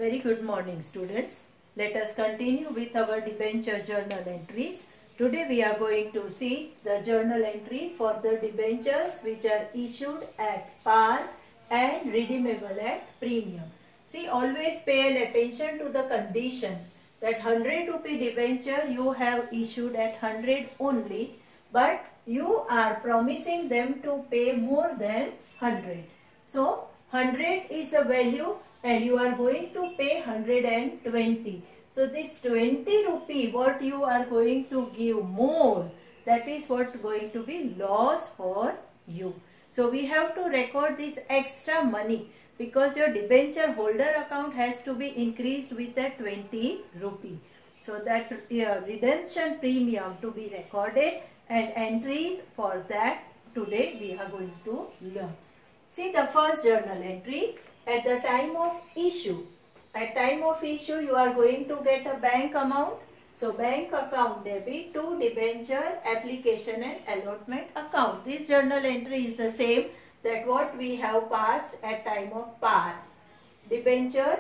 very good morning, students. Let us continue with our debenture journal entries. Today we are going to see the journal entry for the debentures which are issued at par and redeemable at premium. See, always pay attention to the condition that 100 rupee debenture you have issued at 100 only, but you are promising them to pay more than 100. So 100 is the value and you are going to pay 120. So this 20 rupee what you are going to give more, that is what going to be loss for you. So we have to record this extra money because your debenture holder account has to be increased with a 20 rupee. So that redemption premium to be recorded and entries for that today we are going to learn. See the first journal entry at the time of issue. At time of issue you are going to get a bank amount. So bank account debit to debenture application and allotment account. This journal entry is the same that what we have passed at time of par. Debenture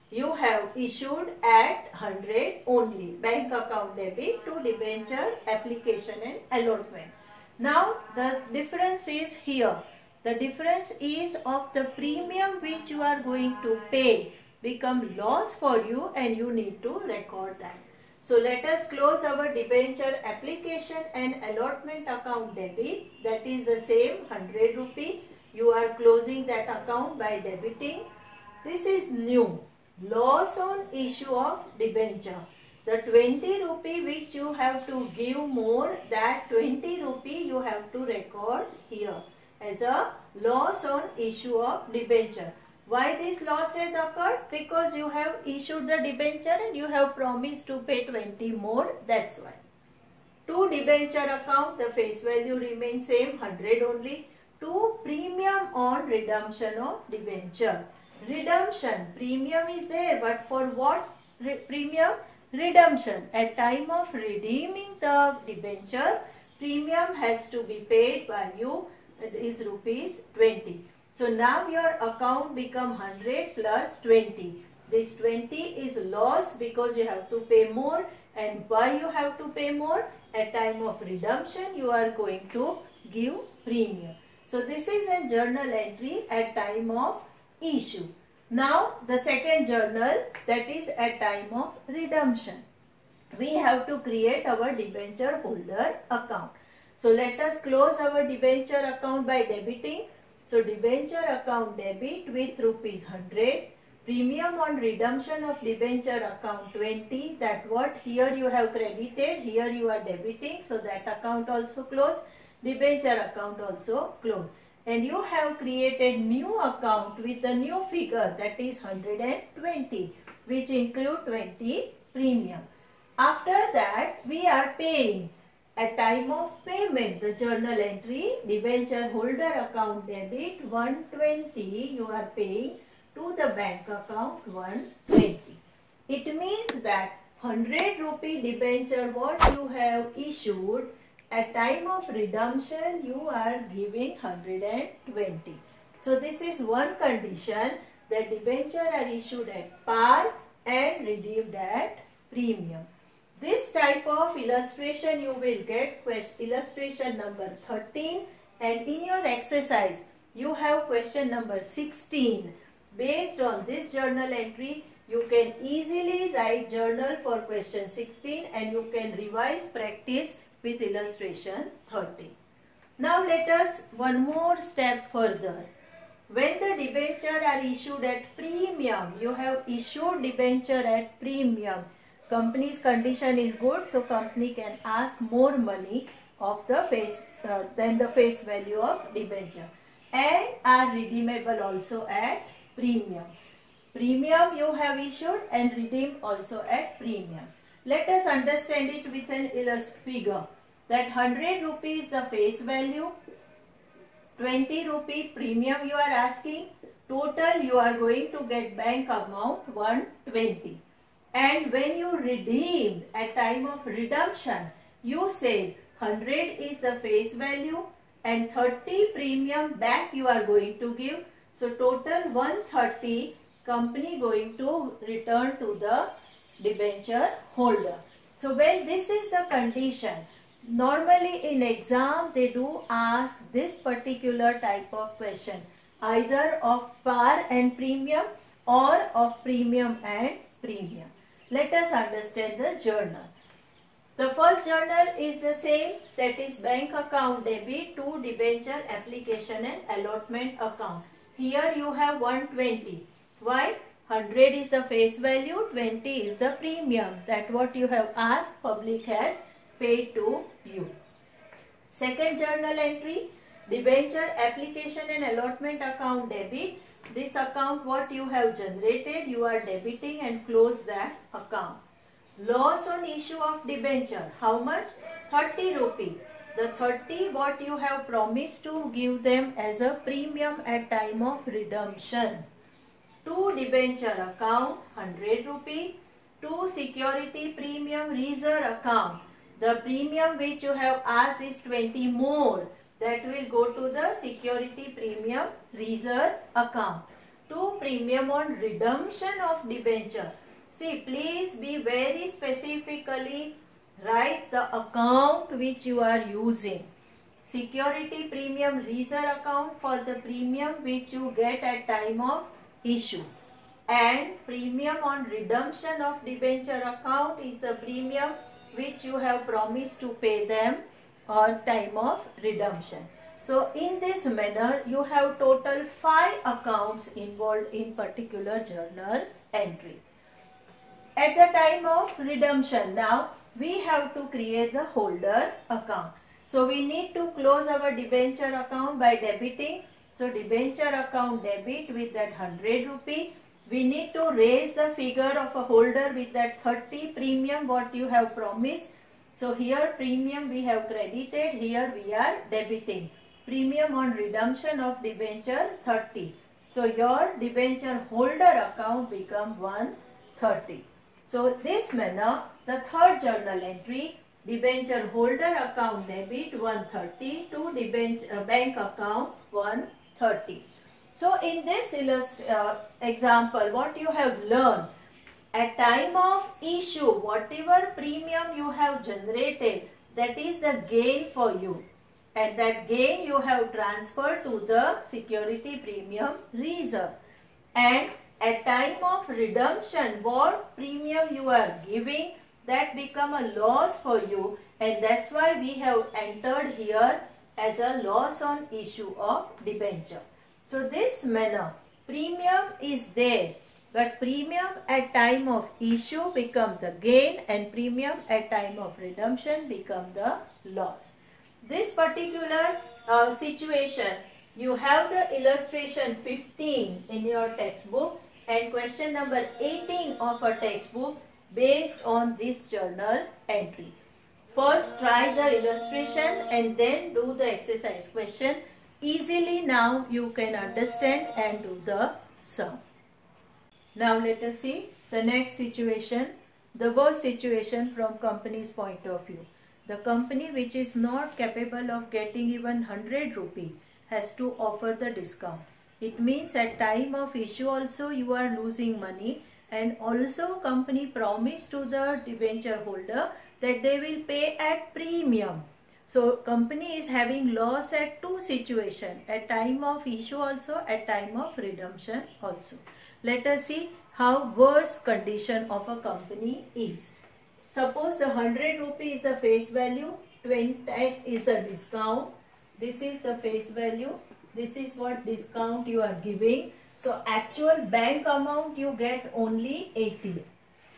you have issued at 100 only. Bank account debit to debenture application and allotment. Now the difference is here. The difference is of the premium which you are going to pay become loss for you and you need to record that. So let us close our debenture application and allotment account debit, that is the same 100 rupee. You are closing that account by debiting. This is new. Loss on issue of debenture. The 20 rupee which you have to give more, that 20 rupee you have to record here as a loss on issue of debenture. Why this loss has occurred? Because you have issued the debenture and you have promised to pay 20 more, that's why. To debenture account the face value remains same 100 only. To premium on redemption of debenture. Redemption premium is there, but for what premium? Redemption. At time of redeeming the debenture, premium has to be paid by you, is rupees 20. So now your account become 100 plus 20. This 20 is loss because you have to pay more. And why you have to pay more? At time of redemption you are going to give premium. So this is a journal entry at time of issue. Now the second journal, that is at time of redemption. We have to create our debenture holder account. So let us close our debenture account by debiting. So debenture account debit with rupees 100. Premium on redemption of debenture account 20. That what here you have credited, here you are debiting. So that account also close. Debenture account also close. And you have created new account with a new figure, that is 120, which include 20 premium. After that we are paying. At time of payment, the journal entry, debenture holder account debit 120, you are paying to the bank account 120. It means that 100 rupee debenture what you have issued, at time of redemption you are giving 120. So this is one condition, that debenture are issued at par and redeemed at premium. This type of illustration you will get illustration number 13, and in your exercise you have question number 16. Based on this journal entry you can easily write journal for question 16 and you can revise practice with illustration 13. Now let us one more step further. When the debenture are issued at premium, you have issued debenture at premium. Company's condition is good, so company can ask more money of the face than the face value of debenture, and are redeemable also at premium. Premium you have issued and redeemed also at premium. Let us understand it with an figure. That 100 rupees the face value, 20 rupee premium you are asking. Total you are going to get bank amount 120. And when you redeemed at time of redemption, you said 100 is the face value and 30 premium back you are going to give. So total 130 company going to return to the debenture holder. So when this is the condition, normally in exam they do ask this particular type of question, either of par and premium or of premium and premium. Let us understand the journal. The first journal is the same, that is bank account debit to debenture application and allotment account. Here you have 120. Why? 100 is the face value, 20 is the premium. That what you have asked, public has paid to you. Second journal entry, debenture application and allotment account debit. This account what you have generated, you are debiting and close that account. Loss on issue of debenture, how much? 30 rupee. The 30 what you have promised to give them as a premium at time of redemption. To debenture account 100 rupee. To security premium reserve account, the premium which you have asked is 20 more. That will go to the security premium reserve account. To premium on redemption of debenture. See, please be very specifically write the account which you are using. Security premium reserve account for the premium which you get at time of issue. And premium on redemption of debenture account is the premium which you have promised to pay them on time of redemption. So in this manner you have total 5 accounts involved in particular journal entry. At the time of redemption, now we have to create the holder account. So we need to close our debenture account by debiting. So debenture account debit with that 100 rupee. We need to raise the figure of a holder with that 30 premium what you have promised. So here premium we have credited, here we are debiting. Premium on redemption of debenture 30. So your debenture holder account become 130. So this manner, the third journal entry, debenture holder account debit 130 to debenture bank account 130. So in this example, what you have learned, at time of issue, whatever premium you have generated, that is the gain for you. And that gain you have transferred to the security premium reserve. And at time of redemption, what premium you are giving, that become a loss for you, and that's why we have entered here as a loss on issue of debenture. So this manner, premium is there, but premium at time of issue become the gain and premium at time of redemption become the loss. This particular situation, you have the illustration 15 in your textbook and question number 18 of a textbook based on this journal entry. First try the illustration and then do the exercise question. Easily now you can understand and do the sum. Now let us see the next situation, the worst situation from company's point of view. The company which is not capable of getting even 100 rupee has to offer the discount. It means at time of issue also you are losing money, and also company promised to the debenture holder that they will pay at premium. So company is having loss at two situations, at time of issue also, at time of redemption also. Let us see how worse condition of a company is. Suppose the 100 rupee is the face value, 20 is the discount. This is the face value. This is what discount you are giving. So actual bank amount you get only 80.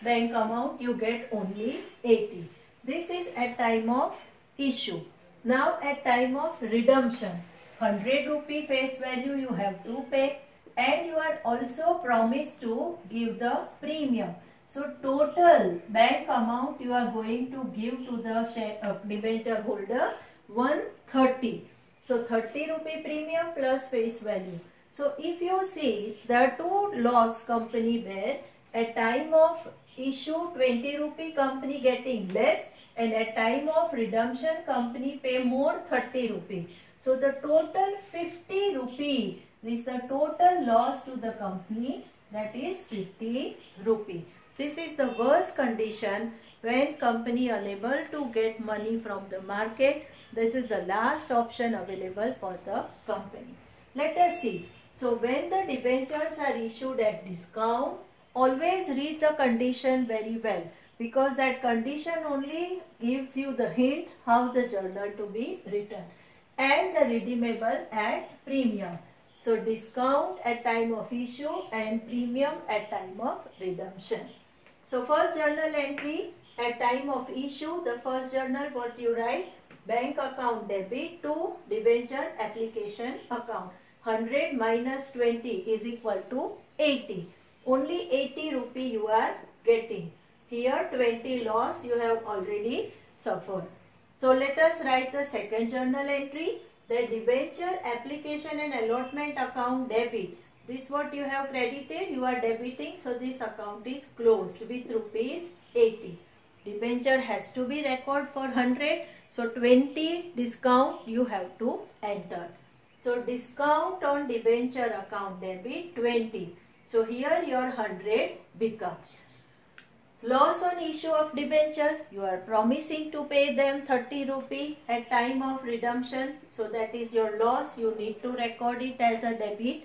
Bank amount you get only 80. This is at time of issue. Now at time of redemption, 100 rupee face value you have to pay, and you are also promised to give the premium. So total bank amount you are going to give to the debenture holder 130. So 30 rupee premium plus face value. So if you see the two loss company bear, at time of issue 20 rupee company getting less, and at time of redemption company pay more 30 rupee. So the total 50 rupee is the total loss to the company. that is 50 rupee. This is the worst condition when company unable to get money from the market. This is the last option available for the company. Let us see. So when the debentures are issued at discount, always read the condition very well, because that condition only gives you the hint how the journal to be written. And the redeemable at premium. So discount at time of issue and premium at time of redemption. So first journal entry at time of issue, the first journal what you write, bank account debit to debenture application account. 100 minus 20 is equal to 80. Only 80 rupee you are getting. Here 20 loss you have already suffered. So let us write the second journal entry. The debenture application and allotment account debit. This what you have credited, you are debiting. So this account is closed with rupees 80. Debenture has to be recorded for 100. So 20 discount you have to enter. So discount on debenture account debit 20. So here your 100 become. Loss on issue of debenture, you are promising to pay them 30 rupee at time of redemption. So that is your loss. You need to record it as a debit.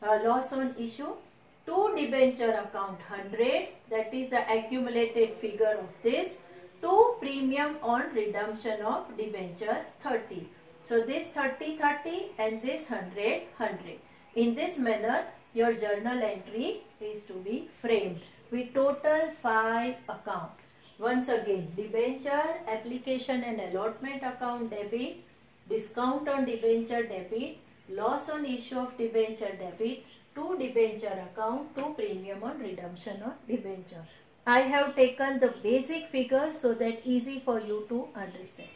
Loss on issue. To debenture account 100, that is the accumulated figure of this. To premium on redemption of debenture 30. So this 30 and this 100. In this manner your journal entry is to be framed with total 5 account. Once again, debenture application and allotment account debit, discount on debenture debit, loss on issue of debenture debit, to debenture account, to premium on redemption of debenture. I have taken the basic figure so that easy for you to understand.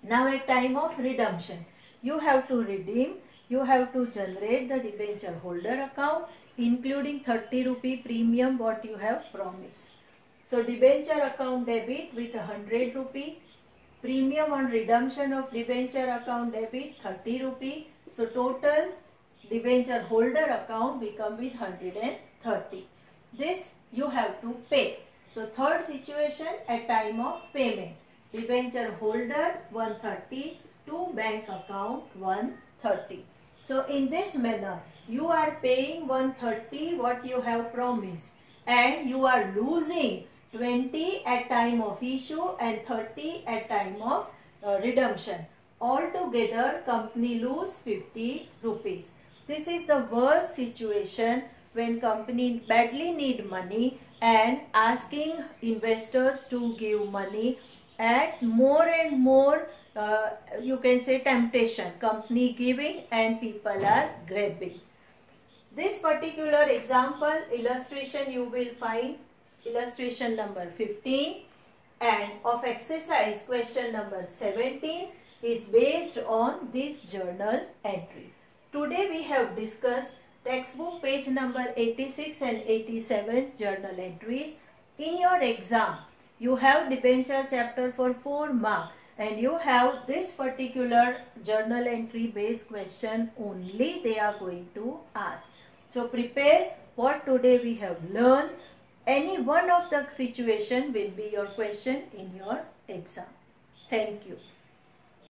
Now at time of redemption, you have to redeem, you have to generate the debenture holder account, including 30 rupee premium what you have promised. So debenture account debit with 100 rupee, premium on redemption of debenture account debit 30 rupee. So total debenture holder account become with 130. This you have to pay. So third situation at time of payment. Debenture holder 130 to bank account 130. So in this manner you are paying 130 what you have promised, and you are losing 20 at time of issue and 30 at time of redemption. Altogether company lose 50 rupees. This is the worst situation when company badly need money and asking investors to give money at more and more you can say temptation. Company giving and people are grabbing. This particular example illustration you will find illustration number 15, and of exercise question number 17 is based on this journal entry. Today we have discussed textbook page number 86 and 87 journal entries. In your exam you have debenture chapter for 4 marks, and you have this particular journal entry based question only they are going to ask. So prepare what today we have learned. Any one of the situation will be your question in your exam. Thank you.